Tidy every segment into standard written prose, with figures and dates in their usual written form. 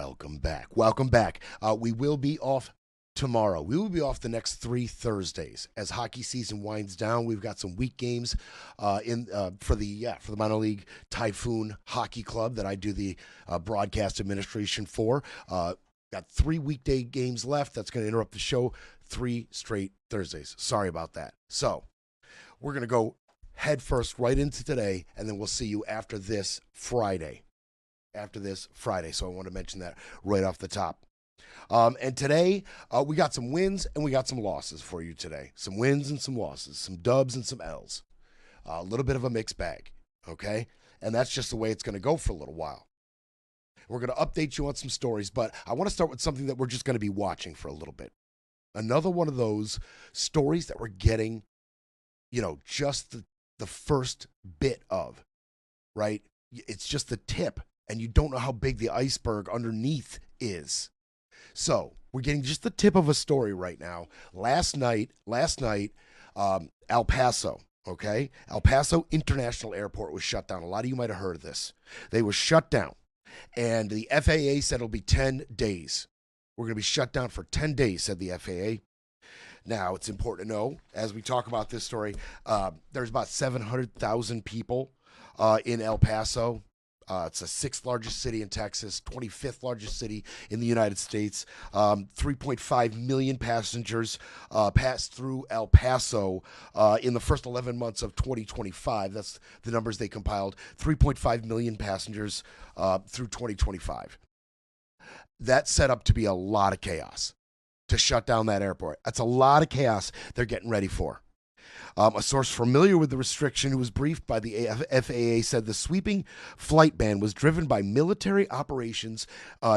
Welcome back. Welcome back. We will be off tomorrow. We will be off the next 3 Thursdays as hockey season winds down. We've got some week games for the minor league Typhoon Hockey Club that I do the broadcast administration for. Got 3 weekday games left. That's going to interrupt the show 3 straight Thursdays. Sorry about that. So we're going to go head first right into today, and then we'll see you after this Friday. So I want to mention that right off the top. And today, we got some wins and we got some losses for you today. Some wins and some losses, some dubs and some L's. A little bit of a mixed bag, okay? And that's just the way it's going to go for a little while. We're going to update you on some stories, but I want to start with something that we're just going to be watching for a little bit. Another one of those stories that we're getting, just the first bit of, right? It's just the tip. And you don't know how big the iceberg underneath is. So we're getting just the tip of a story right now. Last night, El Paso, okay? El Paso International Airport was shut down. A lot of you might have heard of this. They were shut down. And the FAA said it'll be 10 days. We're going to be shut down for 10 days, said the FAA. Now, it's important to know, as we talk about this story, there's about 700,000 people in El Paso. It's the 6th largest city in Texas, 25th largest city in the United States. 3.5 million passengers passed through El Paso in the first 11 months of 2025. That's the numbers they compiled. 3.5 million passengers through 2025. That's set up to be a lot of chaos to shut down that airport. That's a lot of chaos they're getting ready for. A source familiar with the restriction who was briefed by the FAA said the sweeping flight ban was driven by military operations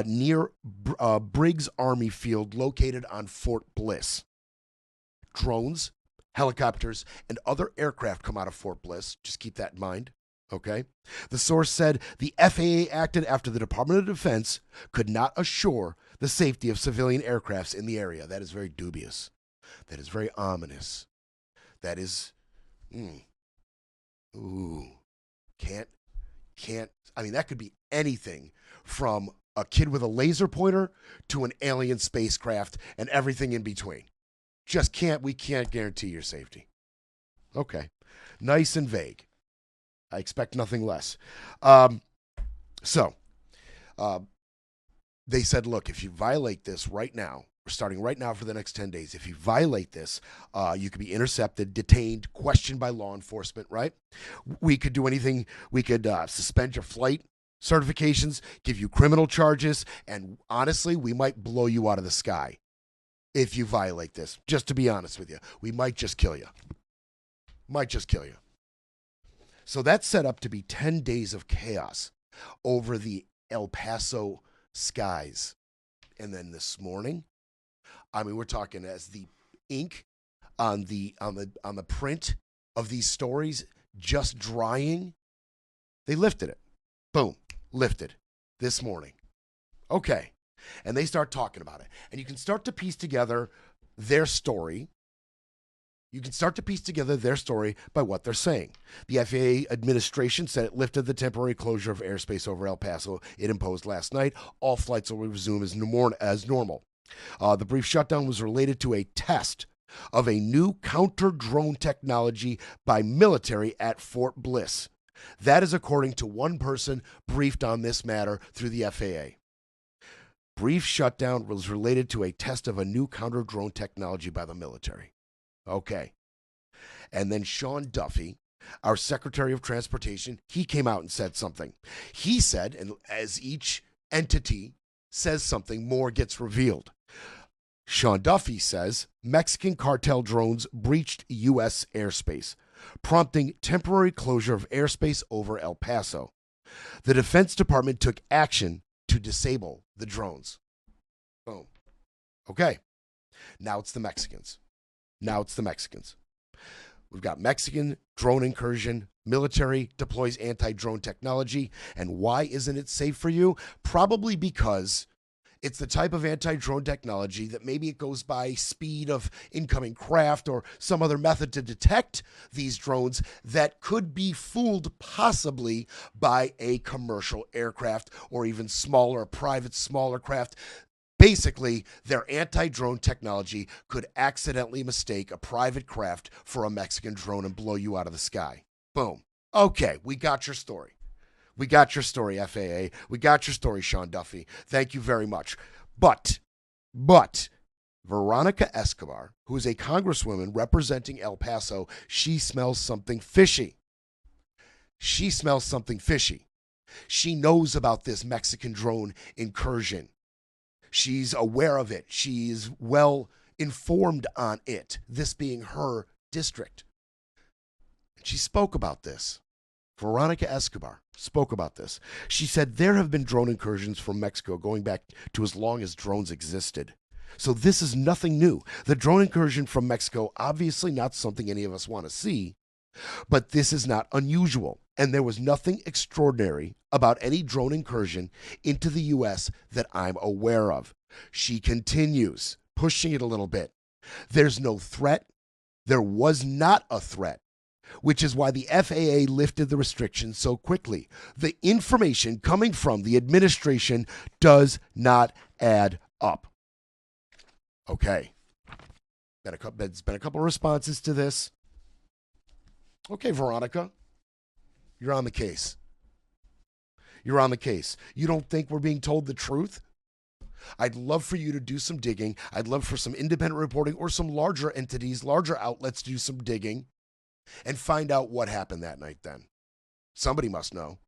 near Briggs Army Field located on Fort Bliss. Drones, helicopters, and other aircraft come out of Fort Bliss. Just keep that in mind, okay? The source said the FAA acted after the Department of Defense could not assure the safety of civilian aircrafts in the area. That is very dubious. That is very ominous. That is, can't, that could be anything from a kid with a laser pointer to an alien spacecraft and everything in between. We can't guarantee your safety. Okay. Nice and vague. I expect nothing less. They said, look, if you violate this right now, we're starting right now for the next 10 days. If you violate this, you could be intercepted, detained, questioned by law enforcement, right? We could do anything. We could suspend your flight certifications, give you criminal charges, and honestly, we might blow you out of the sky if you violate this. Just to be honest with you, we might just kill you. So that's set up to be 10 days of chaos over the El Paso skies. And then this morning, we're talking as the ink on the print of these stories just drying, they lifted it. Boom, lifted this morning. Okay. And they start talking about it. And you can start to piece together their story. By what they're saying. The FAA administration said it lifted the temporary closure of airspace over El Paso it imposed last night. All flights will resume as normal. The brief shutdown was related to a test of a new counter-drone technology by military at Fort Bliss. That is according to one person briefed on this matter through the FAA. Brief shutdown was related to a test of a new counter-drone technology by the military. Okay. And then Sean Duffy, our Secretary of Transportation, he came out and said something. He said, and as each entity says something, more gets revealed. Sean Duffy says Mexican cartel drones breached U.S. airspace, prompting temporary closure of airspace over El Paso. The Defense Department took action to disable the drones. Boom. Okay. Now it's the Mexicans. We've got Mexican drone incursion, military deploys anti-drone technology, and why isn't it safe for you? Probably because It's the type of anti-drone technology that maybe it goes by speed of incoming craft or some other method to detect these drones that could be fooled possibly by a commercial aircraft or even smaller, private, smaller craft. Basically, their anti-drone technology could accidentally mistake a private craft for a Mexican drone and blow you out of the sky. Boom. Okay, we got your story. We got your story, FAA. We got your story, Sean Duffy. Thank you very much. But, Veronica Escobar, who is a congresswoman representing El Paso, she smells something fishy. She smells something fishy. She knows about this Mexican drone incursion. She's aware of it. She's well informed on it, this being her district. She spoke about this. Veronica Escobar spoke about this. She said there have been drone incursions from Mexico going back to as long as drones existed. So this is nothing new. The drone incursion from Mexico, obviously not something any of us want to see, but this is not unusual. And there was nothing extraordinary about any drone incursion into the U.S. that I'm aware of. She continues, pushing it a little bit. There's no threat. There was not a threat, which is why the FAA lifted the restrictions so quickly. The information coming from the administration does not add up. Okay. There's been a couple of responses to this. Okay, Veronica, you're on the case. You're on the case. You don't think we're being told the truth? I'd love for you to do some digging. I'd love for some independent reporting or some larger entities, larger outlets to do some digging and find out what happened that night then. Somebody must know.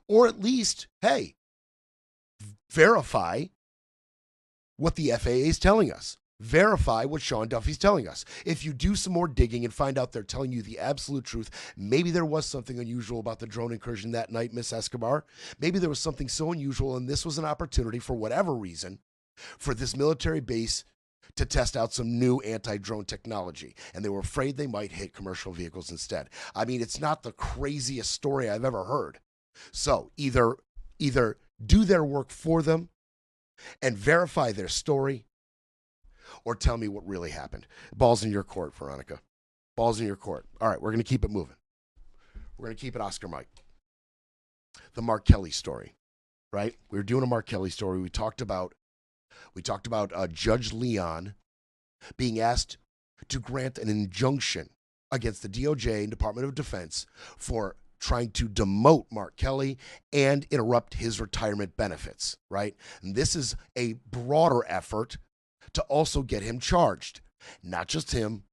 Or at least, hey, verify what the FAA is telling us. Verify what Sean Duffy's telling us. If you do some more digging and find out they're telling you the absolute truth, maybe there was something unusual about the drone incursion that night, Miss Escobar. Maybe there was something so unusual and this was an opportunity for whatever reason for this military base to test out some new anti-drone technology, and they were afraid they might hit commercial vehicles instead. I mean, it's not the craziest story I've ever heard. So either do their work for them and verify their story, or tell me what really happened. Ball's in your court, Veronica. Ball's in your court. All right, we're going to keep it moving. We're going to keep it Oscar Mike. The Mark Kelly story, right? We were doing a Mark Kelly story. We talked about Judge Leon being asked to grant an injunction against the DOJ and Department of Defense for trying to demote Mark Kelly and interrupt his retirement benefits, right? And this is a broader effort to also get him charged. Not just him,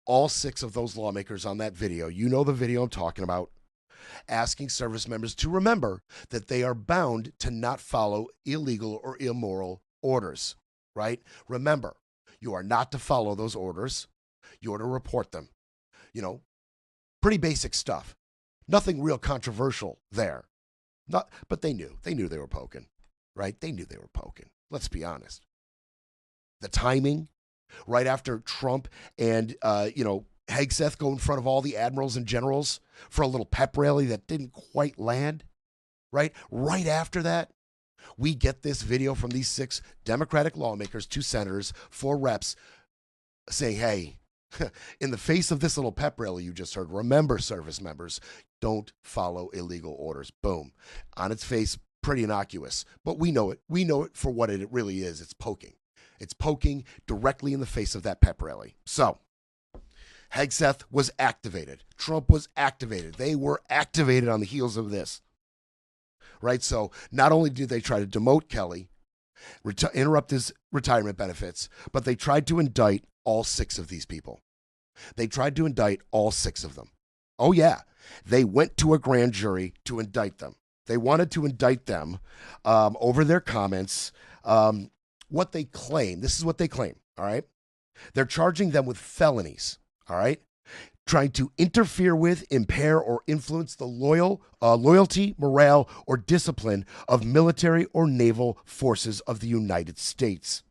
all 6 of those lawmakers on that video. You know the video I'm talking about. Asking service members to remember that they are bound to not follow illegal or immoral orders, right? Remember, you are not to follow those orders. You are to report them. You know, pretty basic stuff. Nothing real controversial there. But they knew. They knew they were poking, right? They knew they were poking. Let's be honest. The timing, right after Trump and, Hegseth go in front of all the admirals and generals for a little pep rally that didn't quite land, right? Right after that, we get this video from these 6 Democratic lawmakers, 2 senators, 4 reps saying, hey, in the face of this little pep rally you just heard, remember, service members, don't follow illegal orders. Boom. On its face, pretty innocuous, but we know it. We know it for what it really is. It's poking. It's poking directly in the face of that pep rally. So, Hegseth was activated. Trump was activated. They were activated on the heels of this. Right? So, not only did they try to demote Kelly, interrupt his retirement benefits, but they tried to indict all 6 of these people. They tried to indict all 6 of them. Oh, yeah. They went to a grand jury to indict them. They wanted to indict them over their comments. What they claim, this is what they claim, all right? They're charging them with felonies, all right? Trying to interfere with, impair, or influence the loyalty, morale, or discipline of military or naval forces of the United States.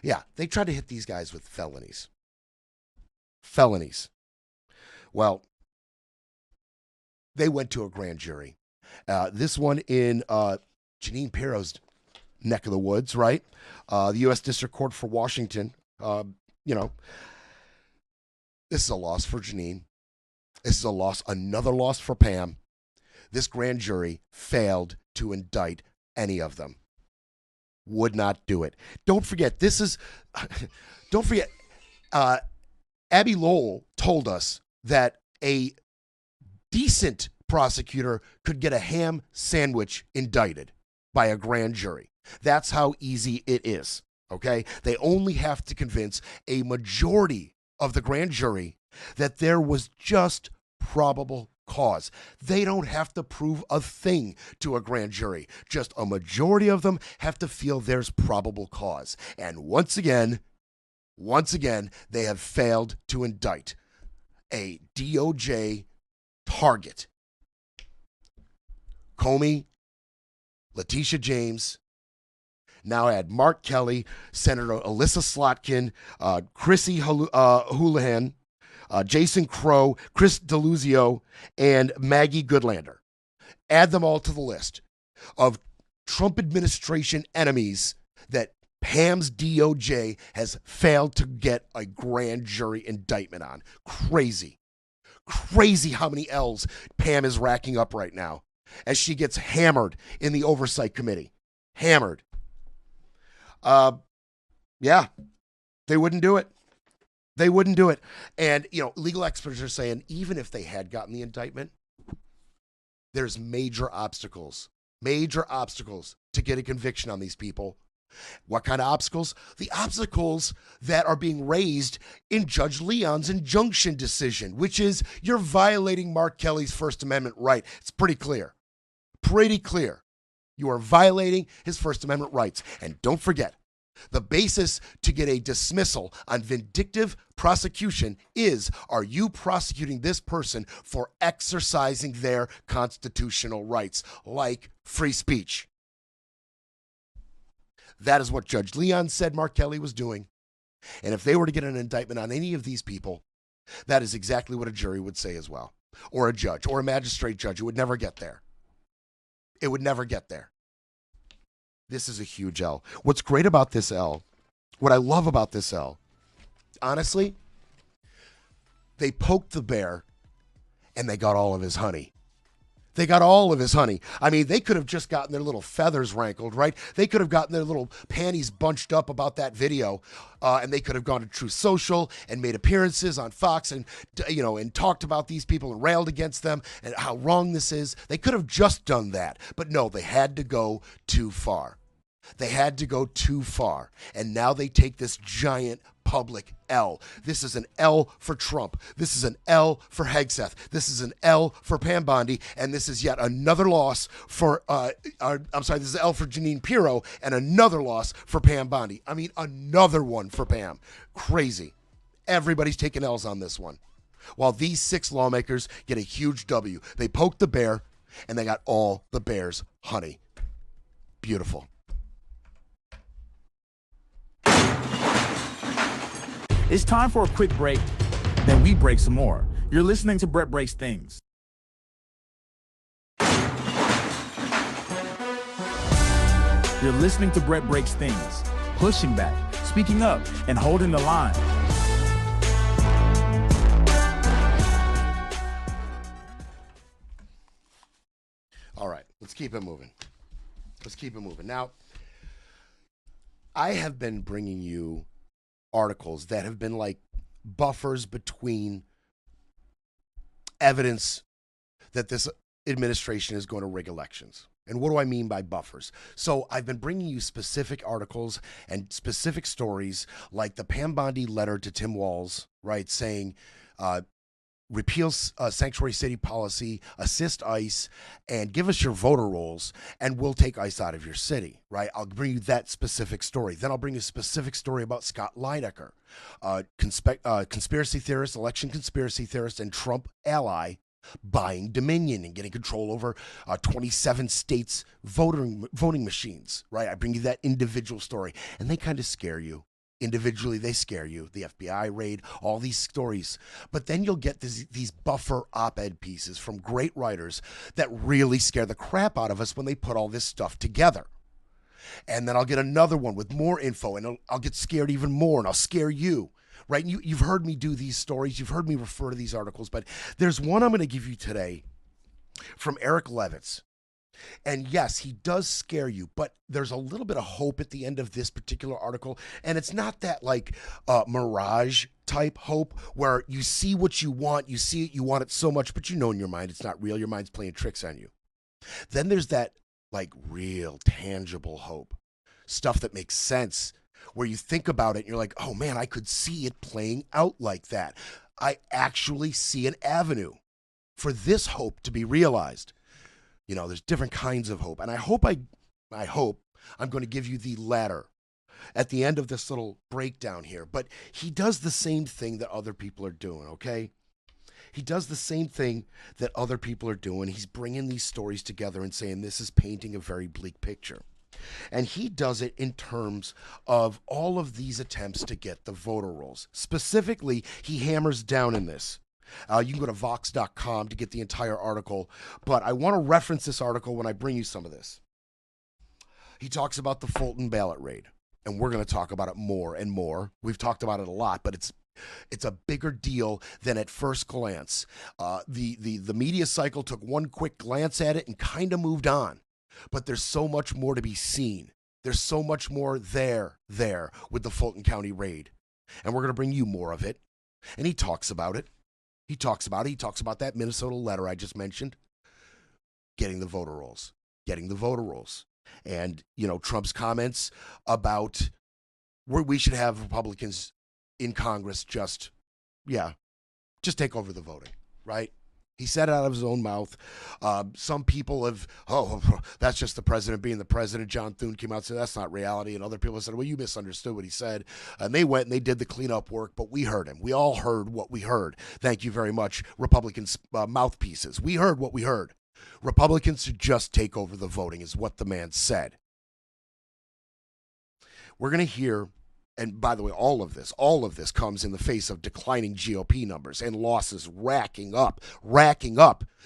Yeah, they tried to hit these guys with felonies. Felonies. Well, they went to a grand jury. This one in Jeanine Pirro's neck of the woods, right? The U.S. District Court for Washington. You know, this is a loss for Jeanine. This is a loss, another loss for Pam. This grand jury failed to indict any of them. Would not do it. Don't forget, Abby Lowell told us that a decent prosecutor could get a ham sandwich indicted by a grand jury. That's how easy it is, okay? They only have to convince a majority of the grand jury that there was just probable cause. They don't have to prove a thing to a grand jury. Just a majority of them have to feel there's probable cause. And once again, they have failed to indict a DOJ target. Comey, Letitia James, now add Mark Kelly, Senator Alyssa Slotkin, Chrissy Houlihan, Jason Crow, Chris Deluzio, and Maggie Goodlander. Add them all to the list of Trump administration enemies that Pam's DOJ has failed to get a grand jury indictment on. Crazy how many L's Pam is racking up right now as she gets hammered in the Oversight Committee. Hammered. Yeah, they wouldn't do it. They wouldn't do it. And, legal experts are saying even if they had gotten the indictment, there's major obstacles to get a conviction on these people. What kind of obstacles? The obstacles that are being raised in Judge Leon's injunction decision, which is you're violating Mark Kelly's First Amendment right. It's pretty clear. You are violating his First Amendment rights. And don't forget, the basis to get a dismissal on vindictive prosecution is, are you prosecuting this person for exercising their constitutional rights, like free speech? That is what Judge Leon said Mark Kelly was doing. And if they were to get an indictment on any of these people, that is exactly what a jury would say as well. Or a judge, or a magistrate judge. It would never get there. It would never get there. This is a huge L. What's great about this L, what I love about this L, honestly, they poked the bear and they got all of his honey. I mean, they could have just gotten their little feathers rankled, right? They could have gotten their little panties bunched up about that video, and they could have gone to Truth Social and made appearances on Fox and talked about these people and railed against them and how wrong this is. They could have just done that, but no, they had to go too far. And now they take this giant public L. This is an L for Trump. This is an L for Hegseth. This is an L for Pam Bondi. And this is yet another loss for, this is an L for Jeanine Pirro and another loss for Pam Bondi. I mean, another one for Pam. Crazy. Everybody's taking L's on this one. While these 6 lawmakers get a huge W. They poked the bear and they got all the bear's honey. Beautiful. It's time for a quick break, then we break some more. You're listening to Brett Breaks Things. You're listening to Brett Breaks Things, pushing back, speaking up, and holding the line. All right, let's keep it moving. Now, I have been bringing you articles that have been like buffers between evidence that this administration is going to rig elections. And what do I mean by buffers? So I've been bringing you specific articles and specific stories like the Pam Bondi letter to Tim Walz, right, saying repeal sanctuary city policy, assist ICE, and give us your voter rolls, and we'll take ICE out of your city, right? I'll bring you that specific story. Then I'll bring you a specific story about Scott Lineker, conspiracy theorist, election conspiracy theorist, and Trump ally, buying Dominion and getting control over 27 states' voting machines, right? I bring you that individual story, and they kind of scare you. Individually, they scare you. The FBI raid, all these stories. But then you'll get these buffer op-ed pieces from great writers that really scare the crap out of us when they put all this stuff together. And then I'll get another one with more info, and I'll get scared even more, and I'll scare you. Right? You've heard me do these stories. You've heard me refer to these articles. But there's one I'm going to give you today from Eric Levitz. And yes, he does scare you, but there's a little bit of hope at the end of this particular article. And it's not that like mirage type hope where you see what you want, you see it, you want it so much, but you know in your mind it's not real. Your mind's playing tricks on you. Then there's that like real tangible hope, stuff that makes sense, where you think about it and you're like, oh man, I could see it playing out like that. I actually see an avenue for this hope to be realized. You know, there's different kinds of hope. And I hope I'm going to give you the latter at the end of this little breakdown here. But he does the same thing that other people are doing, okay? He does the same thing that other people are doing. He's bringing these stories together and saying this is painting a very bleak picture. And he does it in terms of all of these attempts to get the voter rolls. Specifically, he hammers down in this. You can go to Vox.com to get the entire article, but I want to reference this article when I bring you some of this. He talks about the Fulton ballot raid, and we're going to talk about it more and more. We've talked about it a lot, but it's a bigger deal than at first glance. The media cycle took one quick glance at it and kind of moved on, but there's so much more to be seen. There's so much more there with the Fulton County raid, and we're going to bring you more of it. And he talks about it. He talks about that Minnesota letter I just mentioned, getting the voter rolls. And, you know, Trump's comments about where we should have Republicans in Congress just take over the voting, right? He said it out of his own mouth. Some people have, that's just the president being the president. John Thune came out and said, that's not reality. And other people said, well, you misunderstood what he said. And they went and they did the cleanup work, but we heard him. We all heard what we heard. Thank you very much, Republicans' mouthpieces. We heard what we heard. Republicans should just take over the voting is what the man said. We're going to hear, and by the way, all of this comes in the face of declining GOP numbers and losses racking up,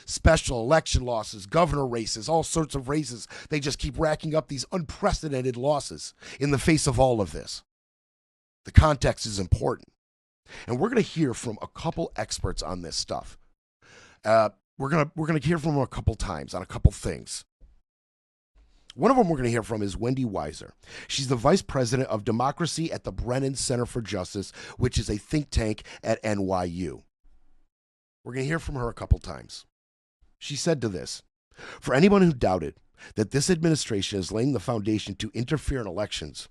special election losses, governor races, all sorts of races. They just keep racking up these unprecedented losses in the face of all of this. The context is important. And we're going to hear from a couple experts on this stuff. We're going to hear from them a couple times on a couple things. One of them we're going to hear from is Wendy Weiser. She's the vice president of democracy at the Brennan Center for Justice, which is a think tank at NYU. We're going to hear from her a couple times. She said to this, for anyone who doubted that this administration is laying the foundation to interfere in elections,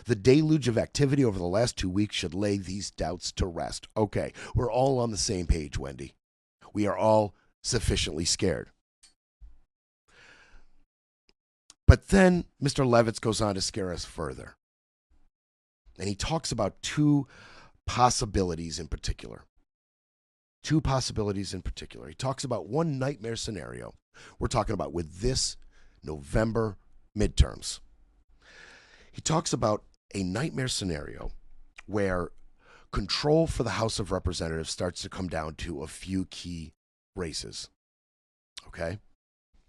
the deluge of activity over the last 2 weeks should lay these doubts to rest. Okay, we're all on the same page, Wendy. We are all sufficiently scared. But then Mr. Levitz goes on to scare us further. And he talks about two possibilities in particular. He talks about one nightmare scenario we're talking about with this November midterms. He talks about a nightmare scenario where control for the House of Representatives starts to come down to a few key races. Okay?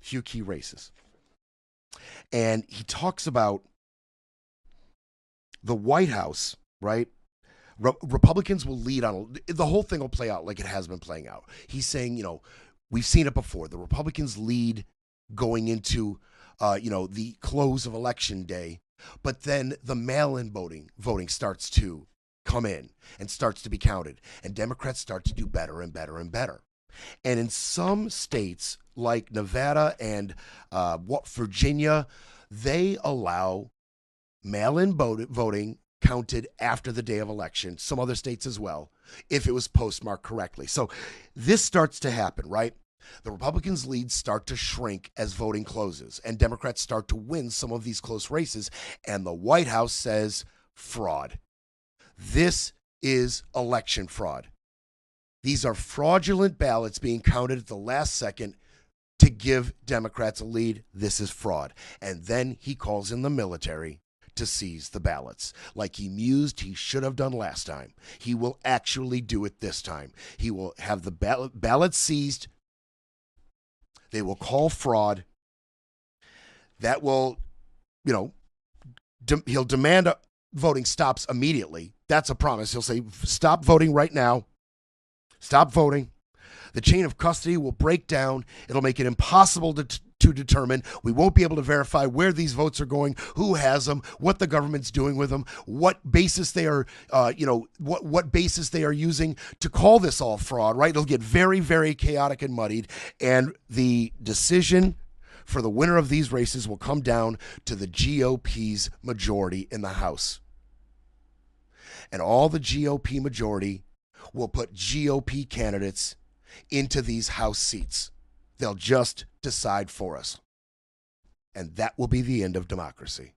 Few key races. And he talks about the White House, right? Republicans will lead on, the whole thing will play out like it has been playing out. He's saying, we've seen it before. The Republicans lead going into, the close of election day, but then the mail-in voting starts to come in and starts to be counted. And Democrats start to do better and better and better. And in some states like Nevada and Virginia, they allow mail-in voting counted after the day of election. Some other states as well, if it was postmarked correctly. So this starts to happen, right? The Republicans' leads start to shrink as voting closes, and Democrats start to win some of these close races, and the White House says fraud. This is election fraud. These are fraudulent ballots being counted at the last second to give Democrats a lead. This is fraud. And then he calls in the military to seize the ballots. Like he mused he should have done last time. He will actually do it this time. He will have the ballots seized. They will call fraud. That will, he'll demand voting stops immediately. That's a promise. He'll say, stop voting right now. Stop voting. The chain of custody will break down. It'll make it impossible to determine. We won't be able to verify where these votes are going, who has them, what the government's doing with them, what basis they are, what basis they are using to call this all fraud, right? It'll get very, very chaotic and muddied. And the decision for the winner of these races will come down to the GOP's majority in the House. And all the GOP majority will put GOP candidates into these House seats. They'll just decide for us. And that will be the end of democracy.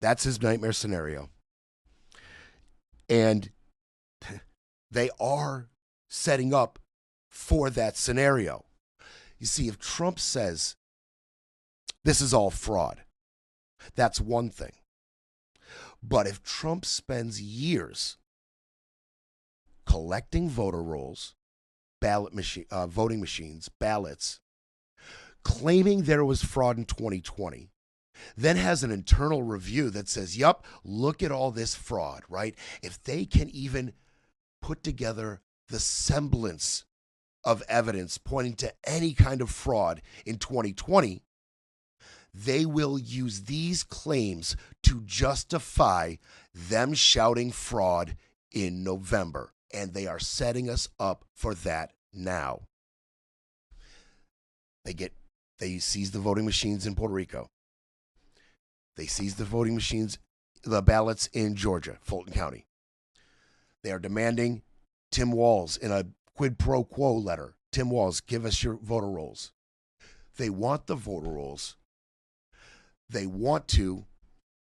That's his nightmare scenario. And they are setting up for that scenario. You see, if Trump says this is all fraud, that's one thing. But if Trump spends years collecting voter rolls, voting machines, ballots, claiming there was fraud in 2020, then has an internal review that says, yup, look at all this fraud, right? If they can even put together the semblance of evidence pointing to any kind of fraud in 2020, they will use these claims to justify them shouting fraud in November. And they are setting us up for that now. They seize the voting machines in Puerto Rico. They seize the voting machines, the ballots in Georgia, Fulton County. They are demanding Tim Walz in a quid pro quo letter. Tim Walz, give us your voter rolls. They want the voter rolls. They want to,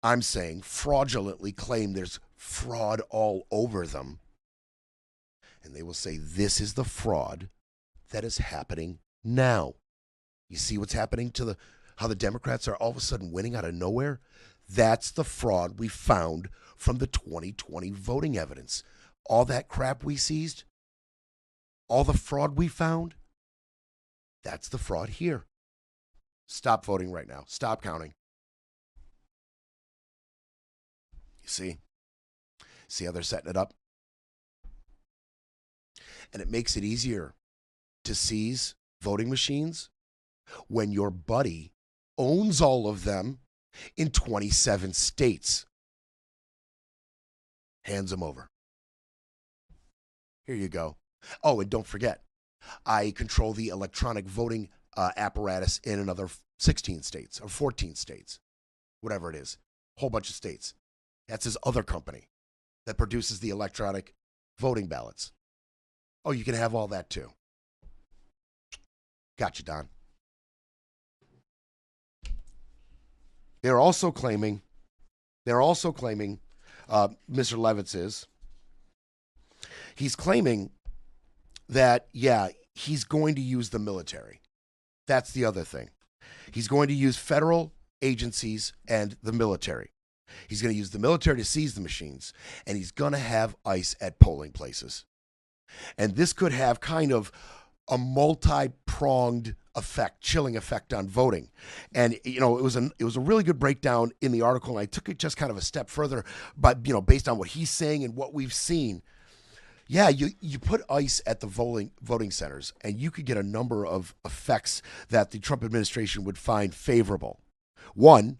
I'm saying, fraudulently claim there's fraud all over them. And they will say, this is the fraud that is happening now. You see what's happening to how the Democrats are all of a sudden winning out of nowhere? That's the fraud we found from the 2020 voting evidence. All that crap we seized, all the fraud we found, that's the fraud here. Stop voting right now. Stop counting. You see? See how they're setting it up? And it makes it easier to seize voting machines when your buddy owns all of them in 27 states. Hands them over. Here you go. Oh, and don't forget, I control the electronic voting apparatus in another 16 states or 14 states, whatever it is, whole bunch of states. That's his other company that produces the electronic voting ballots. Oh, you can have all that too. Gotcha, Don. They're also claiming, Mr. Levitz is, he's claiming that, yeah, he's going to use the military. That's the other thing. He's going to use federal agencies and the military. He's going to use the military to seize the machines, and he's going to have ICE at polling places. And this could have kind of a multi-pronged effect, chilling effect on voting. And, it was a really good breakdown in the article, and I took it just kind of a step further, but, based on what he's saying and what we've seen. Yeah, you put ICE at the voting centers, and you could get a number of effects that the Trump administration would find favorable. One,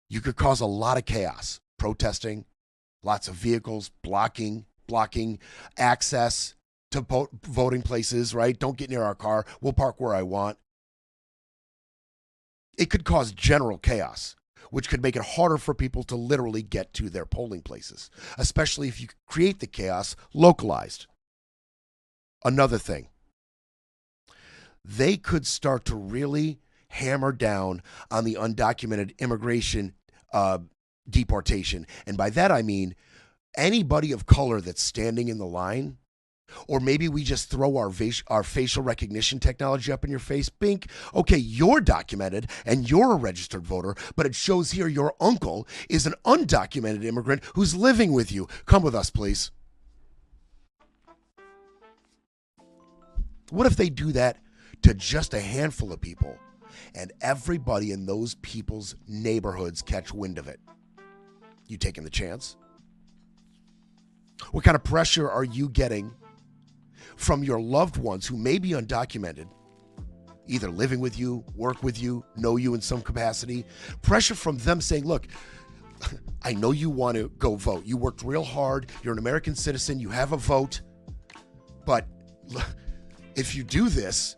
you could cause a lot of chaos, protesting, lots of vehicles, blocking access to voting places, right? Don't get near our car. We'll park where I want. It could cause general chaos, which could make it harder for people to literally get to their polling places, especially if you create the chaos localized. Another thing, they could start to really hammer down on the undocumented immigration deportation. And by that, I mean anybody of color that's standing in the line Or maybe we just throw our facial recognition technology up in your face. Bink, okay, you're documented and you're a registered voter, but it shows here your uncle is an undocumented immigrant who's living with you. Come with us, please. What if they do that to just a handful of people and everybody in those people's neighborhoods catch wind of it? You taking the chance? What kind of pressure are you getting from your loved ones who may be undocumented, either living with you, work with you, know you in some capacity? Pressure from them saying, look, I know you want to go vote. You worked real hard. You're an American citizen. You have a vote. But if you do this,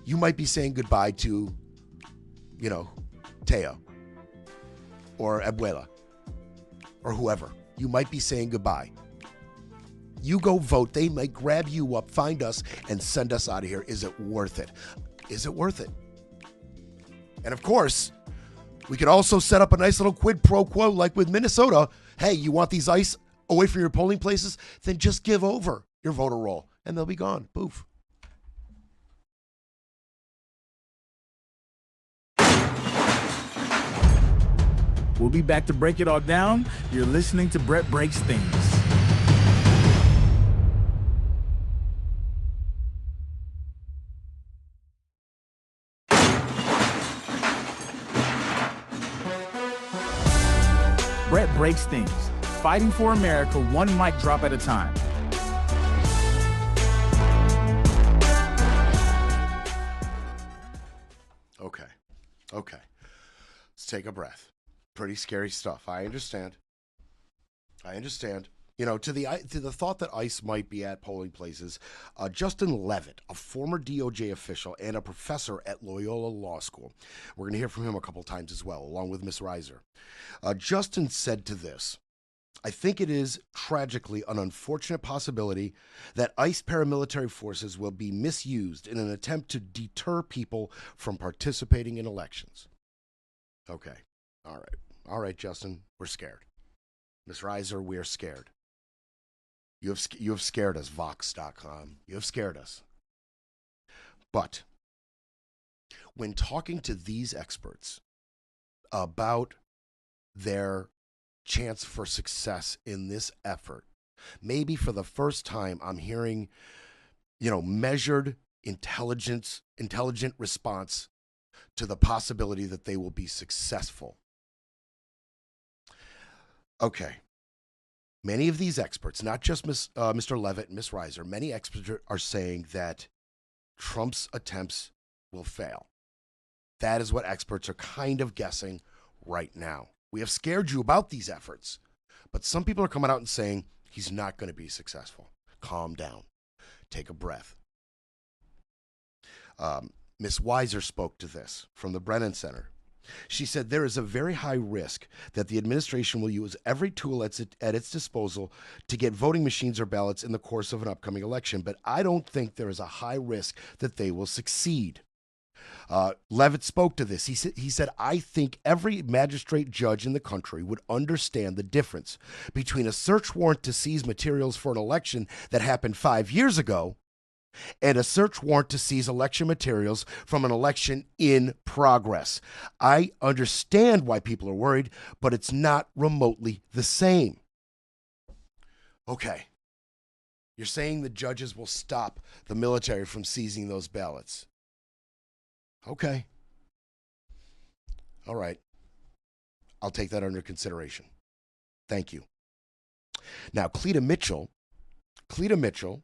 you might be saying goodbye to, Teo or Abuela or whoever. You might be saying goodbye. You go vote. They might grab you up, find us, and send us out of here. Is it worth it? Is it worth it? And of course, we could also set up a nice little quid pro quo like with Minnesota. Hey, you want these ICE away from your polling places? Then just give over your voter roll and they'll be gone. Poof. We'll be back to break it all down. You're listening to Brett Breaks Things. Brett Breaks Things, fighting for America one mic drop at a time. Okay. Let's take a breath. Pretty scary stuff. I understand. To the thought that ICE might be at polling places, Justin Levitt, a former DOJ official and a professor at Loyola Law School. We're going to hear from him a couple times as well, along with Ms. Reiser. Justin said to this, I think it is tragically an unfortunate possibility that ICE paramilitary forces will be misused in an attempt to deter people from participating in elections. Okay. All right, Justin, we're scared. Ms. Reiser, we're scared. You have scared us, Vox.com. You have scared us. But when talking to these experts about their chance for success in this effort, maybe for the first time I'm hearing, measured intelligent response to the possibility that they will be successful. Okay. Many of these experts, not just Mr. Levitt and Ms. Reiser, many experts are saying that Trump's attempts will fail. That is what experts are kind of guessing right now. We have scared you about these efforts, but some people are coming out and saying he's not going to be successful. Calm down. Take a breath. Ms. Weiser spoke to this from the Brennan Center. She said there is a very high risk that the administration will use every tool at its disposal to get voting machines or ballots in the course of an upcoming election, but I don't think there is a high risk that they will succeed. Levitt spoke to this. He said, I think every magistrate judge in the country would understand the difference between a search warrant to seize materials for an election that happened 5 years ago and a search warrant to seize election materials from an election in progress. I understand why people are worried, but it's not remotely the same. Okay. You're saying the judges will stop the military from seizing those ballots. Okay. All right. I'll take that under consideration. Thank you. Now, Cleta Mitchell,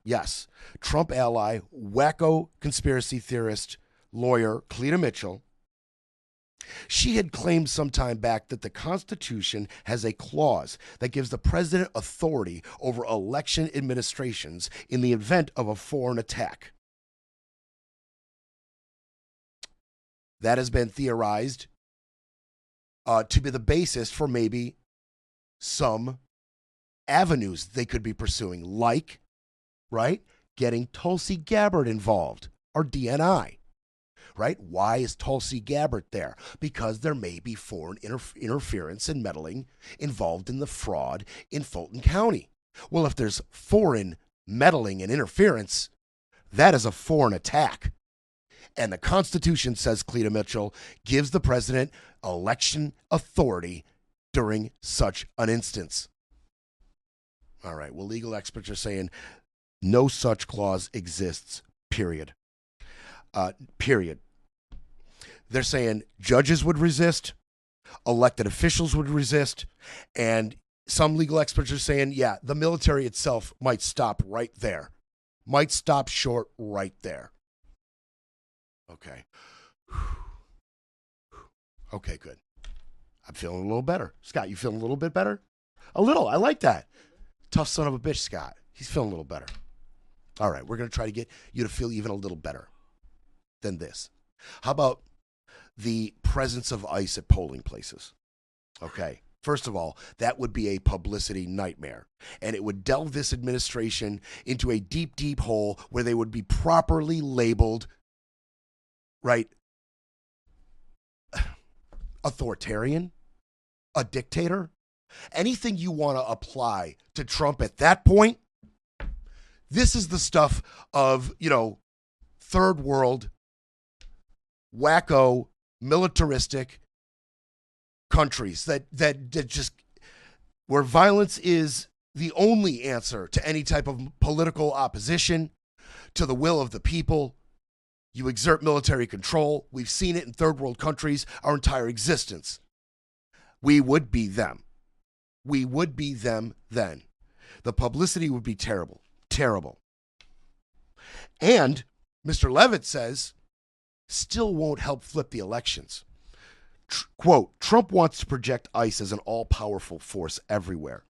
yes, Trump ally, wacko conspiracy theorist, lawyer, Cleta Mitchell, she had claimed some time back that the Constitution has a clause that gives the president authority over election administrations in the event of a foreign attack. That has been theorized to be the basis for maybe some avenues they could be pursuing, like, right, getting Tulsi Gabbard involved, or DNI, right? Why is Tulsi Gabbard there? Because there may be foreign interference and meddling involved in the fraud in Fulton County. Well, if there's foreign meddling and interference, that is a foreign attack. And the Constitution, says Cleta Mitchell, gives the president election authority during such an instance. All right, well, legal experts are saying no such clause exists, period. Period. They're saying judges would resist, elected officials would resist, and some legal experts are saying, yeah, the military itself might stop right there. Might stop short right there. Okay. Okay, good. I'm feeling a little better. Scott, you feeling a little bit better? A little. I like that. Tough son of a bitch, Scott. He's feeling a little better. All right, we're going to try to get you to feel even a little better than this. How about the presence of ICE at polling places? Okay. First of all, that would be a publicity nightmare, and it would delve this administration into a deep, deep hole where they would be properly labeled, right, authoritarian, a dictator. Anything you want to apply to Trump at that point, this is the stuff of, third world, wacko, militaristic countries that just, where violence is the only answer to any type of political opposition to the will of the people. You exert military control. We've seen it in third world countries our entire existence. We would be them. We would be them then. The publicity would be terrible. Terrible. And Mr. Levitt says, still won't help flip the elections. Quote, Trump wants to project ICE as an all-powerful force everywhere.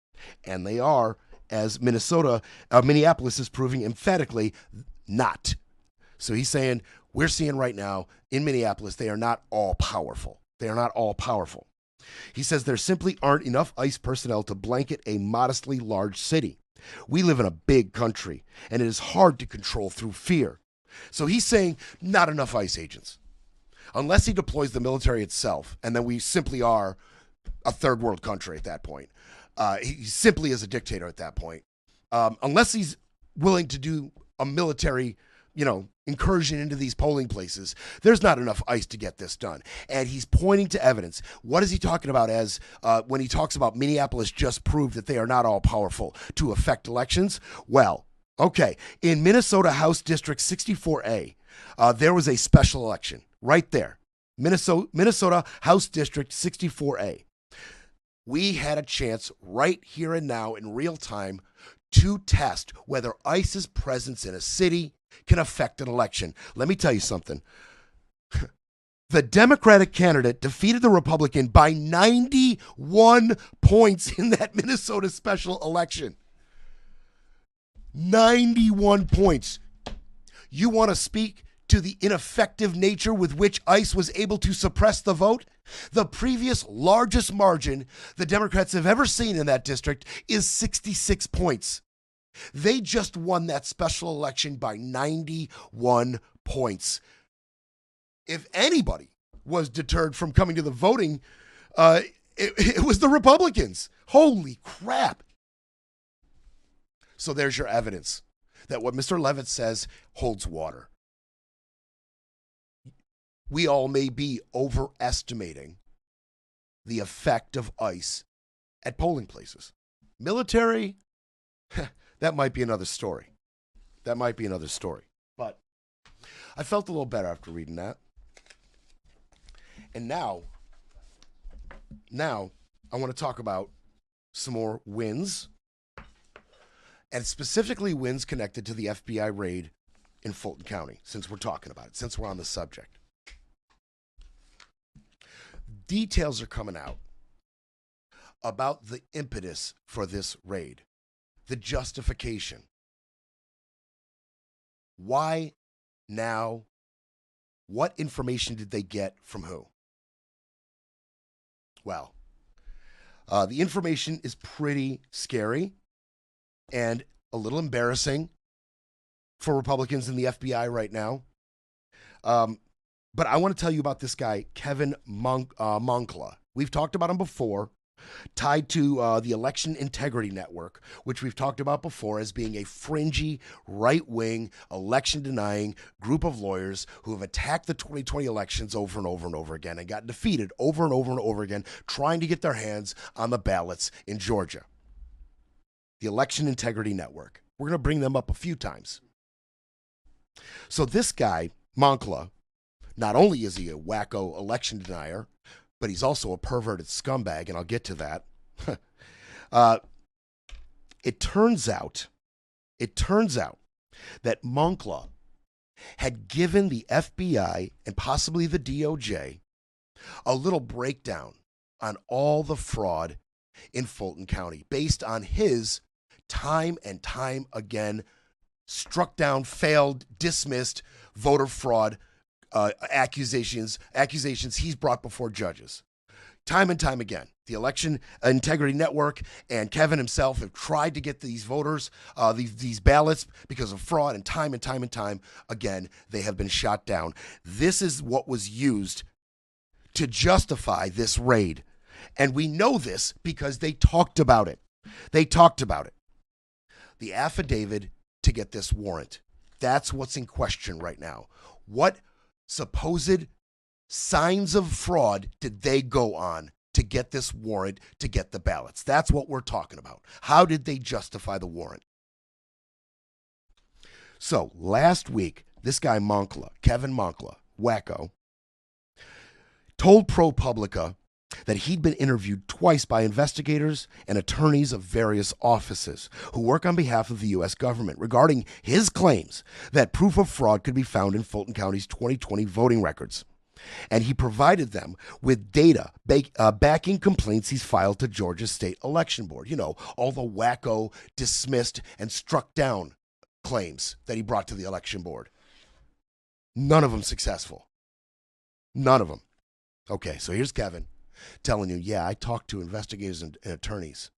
And they are, as Minneapolis is proving emphatically, not. So he's saying, we're seeing right now in Minneapolis, they are not all-powerful. They are not all-powerful. He says there simply aren't enough ICE personnel to blanket a modestly large city. We live in a big country, and it is hard to control through fear. So he's saying not enough ICE agents. Unless he deploys the military itself, and then we simply are a third world country at that point. He simply is a dictator at that point. Unless he's willing to do a military, incursion into these polling places, there's not enough ICE to get this done. And he's pointing to evidence. What is he talking about as when he talks about Minneapolis just proved that they are not all powerful to affect elections? Well, okay. In Minnesota House District 64A, there was a special election right there. Minnesota House District 64A. We had a chance right here and now in real time to test whether ICE's presence in a city can affect an election. Let me tell you something. The Democratic candidate defeated the Republican by 91 points in that Minnesota special election. 91 points. You want to speak to the ineffective nature with which ICE was able to suppress the vote? The previous largest margin the Democrats have ever seen in that district is 66 points. They just won that special election by 91 points. If anybody was deterred from coming to the voting, it was the Republicans. Holy crap. So there's your evidence that what Mr. Levitt says holds water. We all may be overestimating the effect of ICE at polling places. Military, that might be another story. That might be another story. But I felt a little better after reading that. And now I want to talk about some more wins, and specifically wins connected to the FBI raid in Fulton County, since we're talking about it, since we're on the subject. Details are coming out about the impetus for this raid, the justification. Why now? What information did they get from who? Well, the information is pretty scary and a little embarrassing for Republicans in the FBI right now. But I want to tell you about this guy, Kevin Moncla. We've talked about him before. tied to the Election Integrity Network, which we've talked about before as being a fringy, right-wing, election-denying group of lawyers who have attacked the 2020 elections over and over and over again and got defeated over and over and over again, trying to get their hands on the ballots in Georgia. The Election Integrity Network. We're going to bring them up a few times. So this guy, Moncla, not only is he a wacko election denier, but he's also a perverted scumbag, and I'll get to that. It turns out that Moncla had given the FBI and possibly the DOJ a little breakdown on all the fraud in Fulton County based on his time and time again struck down, failed, dismissed voter fraud accusations he's brought before judges. Time and time again, the Election Integrity Network and Kevin himself have tried to get these voters, these ballots because of fraud, and time again, they have been shot down. This is what was used to justify this raid. And we know this because they talked about it. The affidavit to get this warrant. That's what's in question right now. What supposed signs of fraud did they go on to get this warrant, to get the ballots? That's what we're talking about. How did they justify the warrant? So last week, this guy Moncla, Kevin Moncla, wacko, told ProPublica that he'd been interviewed twice by investigators and attorneys of various offices who work on behalf of the U.S. government regarding his claims that proof of fraud could be found in Fulton County's 2020 voting records. And he provided them with data backing complaints he's filed to Georgia's state election board. You know, all the wacko, dismissed, and struck down claims that he brought to the election board. None of them successful. None of them. Okay, so here's Kevin telling you, yeah, I talked to investigators and attorneys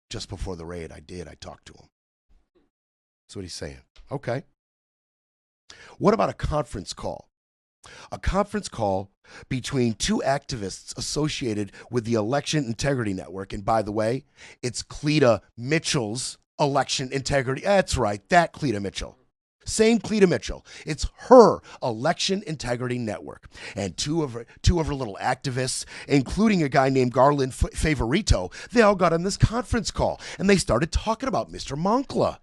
just before the raid. I talked to them. That's what he's saying. Okay. What about a conference call? A conference call between two activists associated with the Election Integrity Network. And by the way, it's Cleta Mitchell's Election Integrity. That's right, that Cleta Mitchell. Same Cleta Mitchell. It's her Election Integrity Network. And two of her little activists, including a guy named Garland Favorito, they all got on this conference call and they started talking about Mr. Moncla.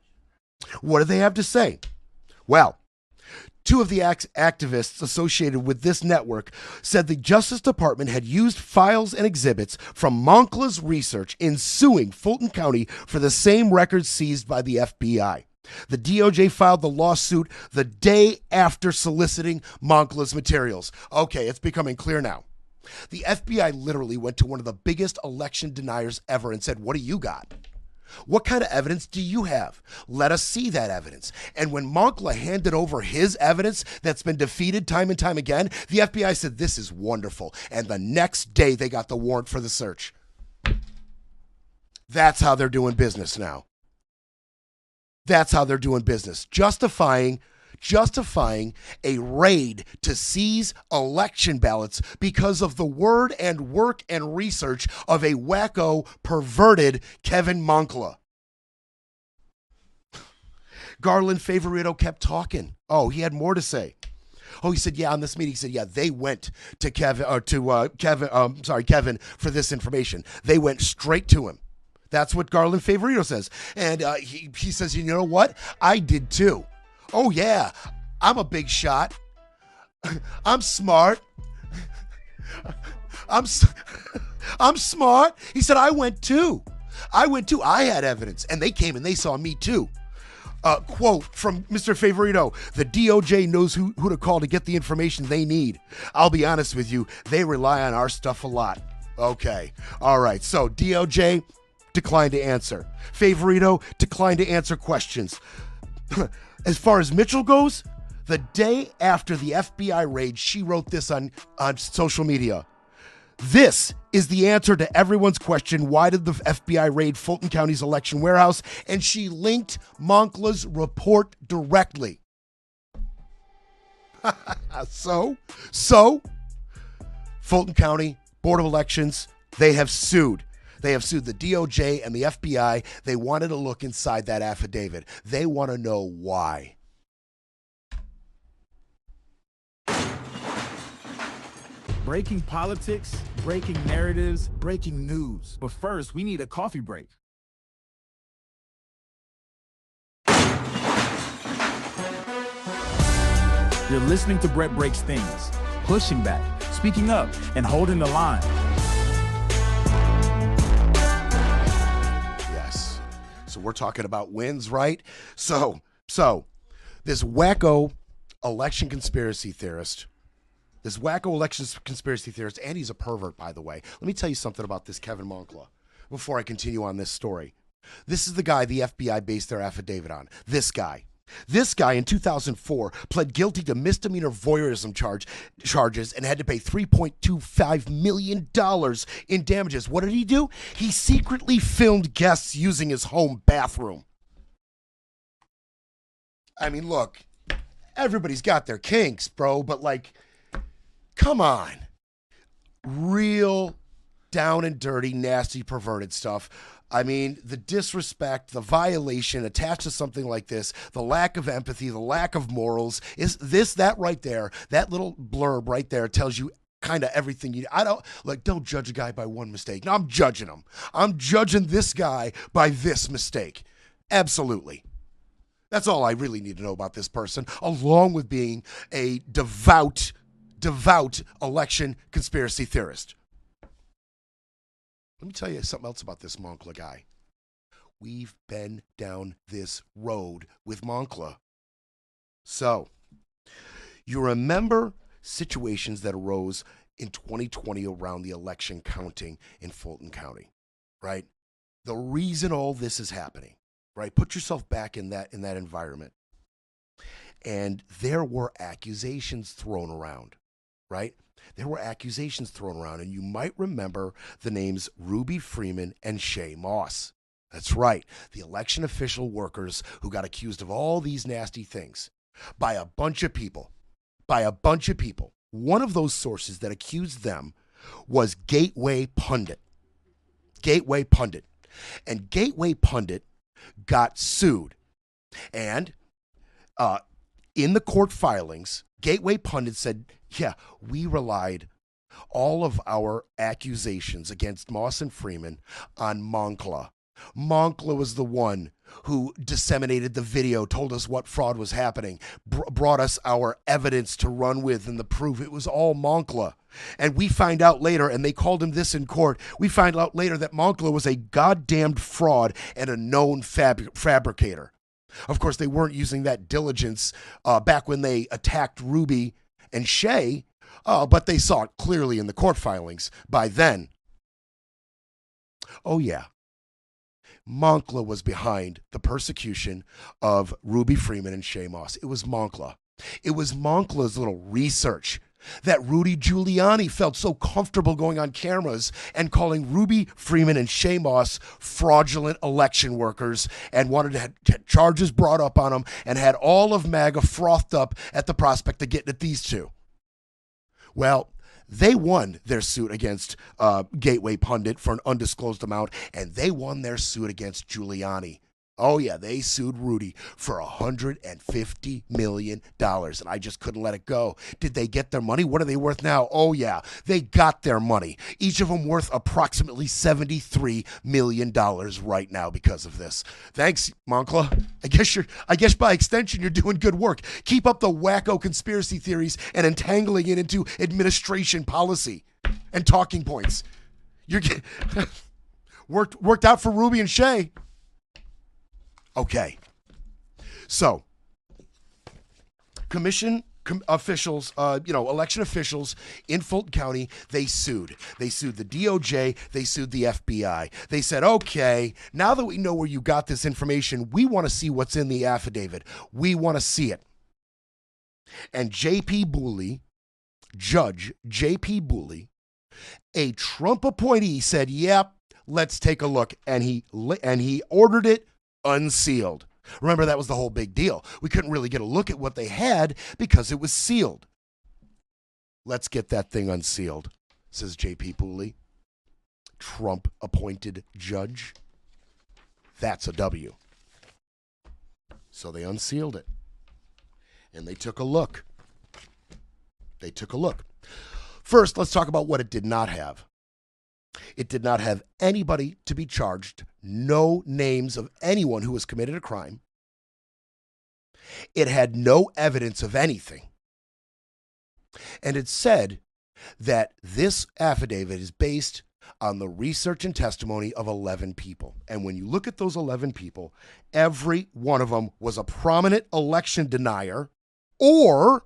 What did they have to say? Well, two of the activists associated with this network said the Justice Department had used files and exhibits from Moncla's research in suing Fulton County for the same records seized by the FBI. The DOJ filed the lawsuit the day after soliciting Moncla's materials. Okay, it's becoming clear now. The FBI literally went to one of the biggest election deniers ever and said, what do you got? What kind of evidence do you have? Let us see that evidence. And when Moncla handed over his evidence that's been defeated time and time again, the FBI said, this is wonderful. And the next day they got the warrant for the search. That's how they're doing business now. That's how they're doing business. Justifying a raid to seize election ballots because of the word and work and research of a wacko, perverted Kevin Moncla. Garland Favorito kept talking. Oh, he had more to say. Oh, he said, yeah, on this meeting, he said, yeah, they went to Kevin for this information. They went straight to him. That's what Garland Favorito says. And he says, you know what? I did too. Oh, yeah, I'm a big shot. I'm smart. I'm smart. He said, I went too. I had evidence. And they came and they saw me too. Quote from Mr. Favorito, the DOJ knows who to call to get the information they need. I'll be honest with you, they rely on our stuff a lot. Okay. All right. So DOJ declined to answer. Favorito declined to answer questions. As far as Mitchell goes, the day after the FBI raid, she wrote this on social media. This is the answer to everyone's question, why did the FBI raid Fulton County's election warehouse? And she linked Moncla's report directly. So, Fulton County Board of Elections, they have sued. They have sued the DOJ and the FBI. They wanted to look inside that affidavit. They want to know why. Breaking politics, breaking narratives, breaking news. But first, we need a coffee break. You're listening to Brett Breaks Things, pushing back, speaking up, and holding the line. Yes. So we're talking about wins, right? So this wacko election conspiracy theorist, and he's a pervert, by the way. Let me tell you something about this Kevin Moncla before I continue on this story. This is the guy the FBI based their affidavit on. This guy in 2004 pled guilty to misdemeanor voyeurism charges and had to pay $3.25 million in damages. What did he do? He secretly filmed guests using his home bathroom. I mean, look, everybody's got their kinks, bro, but like, come on. Real down and dirty, nasty, perverted stuff. I mean, the disrespect, the violation attached to something like this, the lack of empathy, the lack of morals, is this, that right there, that little blurb right there tells you kind of everything you, don't judge a guy by one mistake. No, I'm judging him. I'm judging this guy by this mistake. Absolutely. That's all I really need to know about this person, along with being a devout election conspiracy theorist. Let me tell you something else about this Moncla guy. We've been down this road with Moncla. So, you remember situations that arose in 2020 around the election counting in Fulton County, right? The reason all this is happening, right? Put yourself back in that environment. And there were accusations thrown around, right? There were accusations thrown around, and you might remember the names Ruby Freeman and Shay Moss. That's right, the election official workers who got accused of all these nasty things by a bunch of people. One of those sources that accused them was Gateway Pundit. And Gateway Pundit got sued. And in the court filings, Gateway Pundit said, yeah, we relied all of our accusations against Moss and Freeman on Moncla. Moncla was the one who disseminated the video, told us what fraud was happening, brought us our evidence to run with and the proof. It was all Moncla. And we find out later, and they called him this in court, we find out later that Moncla was a goddamned fraud and a known fabricator. Of course, they weren't using that diligence back when they attacked Ruby and Shay, but they saw it clearly in the court filings by then. Oh, yeah. Moncla was behind the persecution of Ruby Freeman and Shay Moss. It was Moncla. It was Moncla's little research that Rudy Giuliani felt so comfortable going on cameras and calling Ruby Freeman and Shay Moss fraudulent election workers and wanted to have charges brought up on them and had all of MAGA frothed up at the prospect of getting at these two. Well, they won their suit against Gateway Pundit for an undisclosed amount, and they won their suit against Giuliani. Oh, yeah, they sued Rudy for $150 million, and I just couldn't let it go. Did they get their money? What are they worth now? Oh, yeah, they got their money. Each of them worth approximately $73 million right now because of this. Thanks, Moncla. I guess by extension, you're doing good work. Keep up the wacko conspiracy theories and entangling it into administration policy and talking points. You're worked out for Ruby and Shay. Okay, so officials, election officials in Fulton County, they sued. They sued the DOJ, they sued the FBI. They said, okay, now that we know where you got this information, we want to see what's in the affidavit. We want to see it. And Judge J.P. Booley, a Trump appointee, said, yep, let's take a look. And he ordered it unsealed. Remember, that was the whole big deal. We couldn't really get a look at what they had because it was sealed. Let's get that thing unsealed, says J.P. Booley. Trump-appointed judge. That's a W. So they unsealed it. And they took a look. First, let's talk about what it did not have. It did not have anybody to be charged, no names of anyone who has committed a crime. It had no evidence of anything. And it said that this affidavit is based on the research and testimony of 11 people. And when you look at those 11 people, every one of them was a prominent election denier or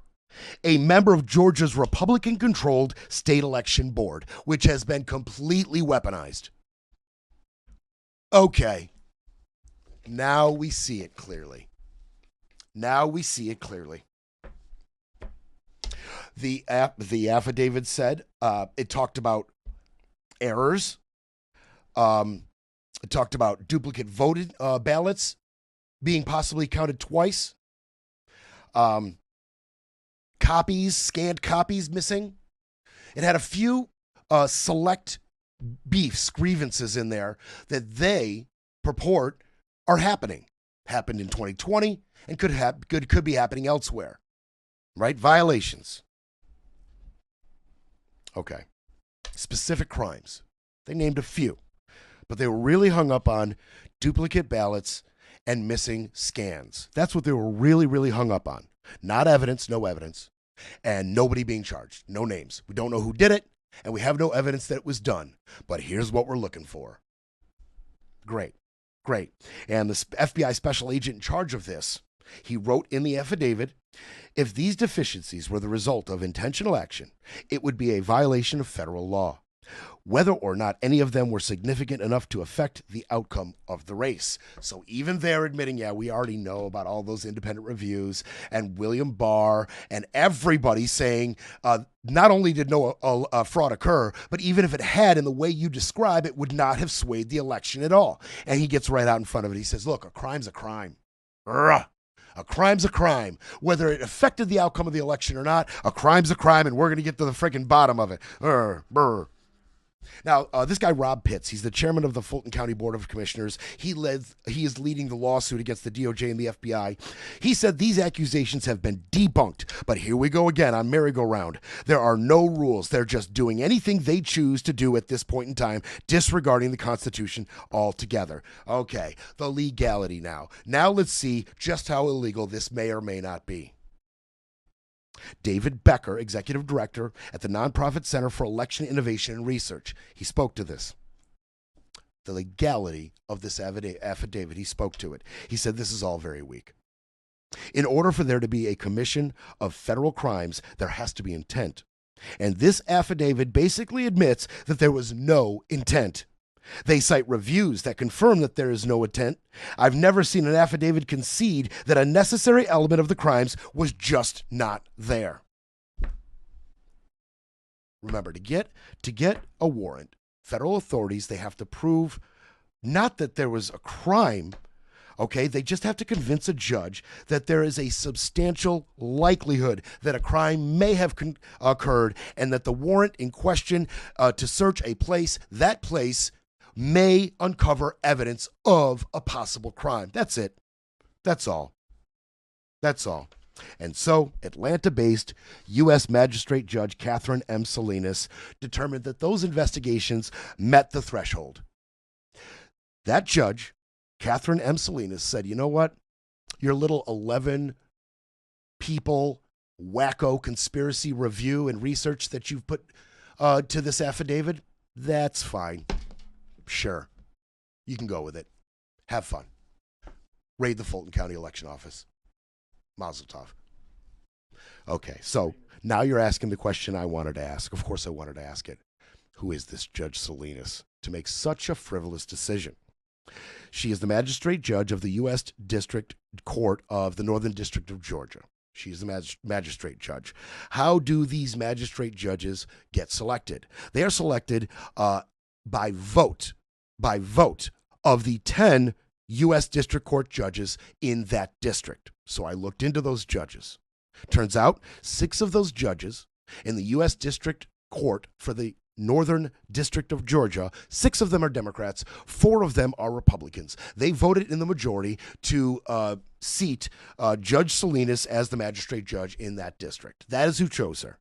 a member of Georgia's Republican-controlled state election board, which has been completely weaponized. Okay, now we see it clearly. The affidavit said, it talked about errors. It talked about duplicate voted ballots being possibly counted twice. Scanned copies missing. It had a few select grievances in there that they purport are happened in 2020 and could be happening elsewhere, right? Violations. Okay. Specific crimes. They named a few, but they were really hung up on duplicate ballots and missing scans. That's what they were really, really hung up on. Not evidence, no evidence, and nobody being charged. No names. We don't know who did it, and we have no evidence that it was done. But here's what we're looking for. Great. And the FBI special agent in charge of this, he wrote in the affidavit, if these deficiencies were the result of intentional action, it would be a violation of federal law, whether or not any of them were significant enough to affect the outcome of the race. So even they're admitting, yeah, we already know about all those independent reviews and William Barr and everybody saying not only did no fraud occur, but even if it had in the way you describe, it would not have swayed the election at all. And he gets right out in front of it. He says, look, a crime's a crime. A crime's a crime. Whether it affected the outcome of the election or not, a crime's a crime, and we're going to get to the freaking bottom of it. Now, this guy, Rob Pitts, he's the chairman of the Fulton County Board of Commissioners. He is leading the lawsuit against the DOJ and the FBI. He said these accusations have been debunked, but here we go again on merry-go-round. There are no rules. They're just doing anything they choose to do at this point in time, disregarding the Constitution altogether. Okay, the legality now. Now let's see just how illegal this may or may not be. David Becker, executive director at the nonprofit Center for Election Innovation and Research. He spoke to this. The legality of this affidavit, he spoke to it. He said this is all very weak. In order for there to be a commission of federal crimes, there has to be intent. And this affidavit basically admits that there was no intent. They cite reviews that confirm that there is no intent. I've never seen an affidavit concede that a necessary element of the crimes was just not there. Remember, to get a warrant, federal authorities, they have to prove not that there was a crime, okay? They just have to convince a judge that there is a substantial likelihood that a crime may have occurred and that the warrant in question to search a place, that place may uncover evidence of a possible crime. That's it. That's all. And so, Atlanta-based U.S. Magistrate Judge Catherine M. Salinas determined that those investigations met the threshold. That judge, Catherine M. Salinas, said, you know what? Your little 11 people wacko conspiracy review and research that you've put to this affidavit, that's fine. Sure, you can go with it. Have fun. Raid the Fulton County Election Office. Mazel tov. Okay, so now you're asking the question I wanted to ask. Of course I wanted to ask it. Who is this Judge Salinas to make such a frivolous decision? She is the magistrate judge of the U.S. District Court of the Northern District of Georgia. She is the magistrate judge. How do these magistrate judges get selected? They are selected by vote of the 10 U.S. District Court judges in that district. So I looked into those judges. Turns out 6 of those judges in the U.S. District Court for the Northern District of Georgia. 6 of them are Democrats. 4 of them are Republicans. They voted in the majority to seat Judge Salinas as the magistrate judge in that district. That is who chose her.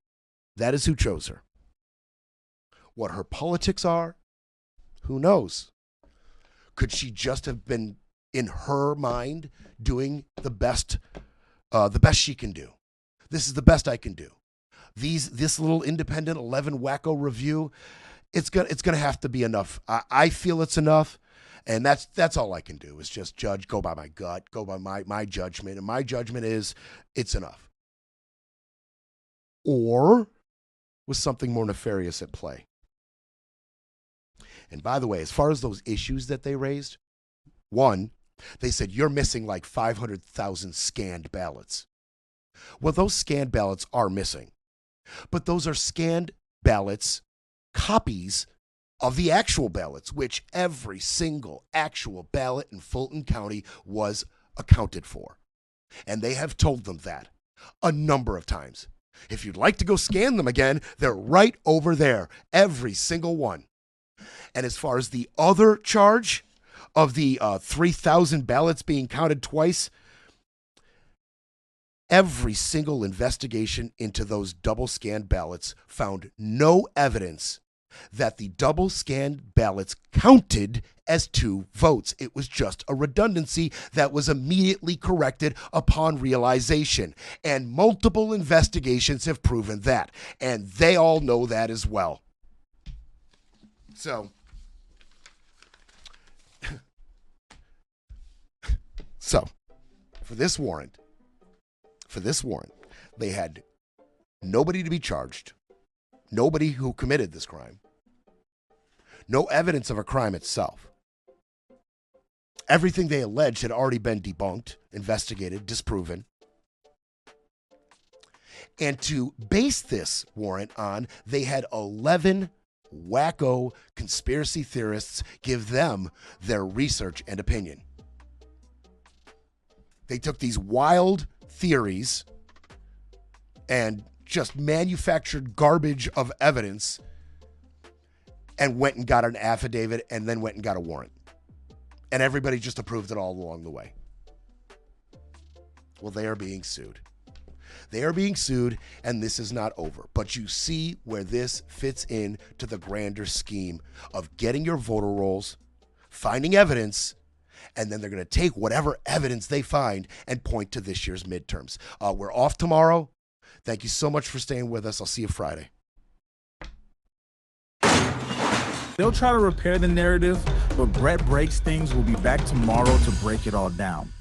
That is who chose her. What her politics are, who knows? Could she just have been, in her mind, doing the best she can do? This is the best I can do. This little independent 11 wacko review, it's gonna have to be enough. I feel it's enough, and that's all I can do is just judge, go by my gut, go by my judgment, and my judgment is it's enough. Or was something more nefarious at play? And by the way, as far as those issues that they raised, one, they said you're missing like 500,000 scanned ballots. Well, those scanned ballots are missing. But those are scanned ballots, copies of the actual ballots, which every single actual ballot in Fulton County was accounted for. And they have told them that a number of times. If you'd like to go scan them again, they're right over there, every single one. And as far as the other charge of the 3,000 ballots being counted twice, every single investigation into those double scanned ballots found no evidence that the double scanned ballots counted as 2 votes. It was just a redundancy that was immediately corrected upon realization. And multiple investigations have proven that. And they all know that as well. So for this warrant, they had nobody to be charged, nobody who committed this crime, no evidence of a crime itself. Everything they alleged had already been debunked, investigated, disproven. And to base this warrant on, they had 11 wacko conspiracy theorists give them their research and opinion. They took these wild theories and just manufactured garbage of evidence and went and got an affidavit and then went and got a warrant. And everybody just approved it all along the way. Well, they are being sued. They are being sued, and this is not over. But you see where this fits in to the grander scheme of getting your voter rolls, finding evidence, and then they're going to take whatever evidence they find and point to this year's midterms. We're off tomorrow. Thank you so much for staying with us. I'll see you Friday. They'll try to repair the narrative, but Brett Breaks Things will be back tomorrow to break it all down.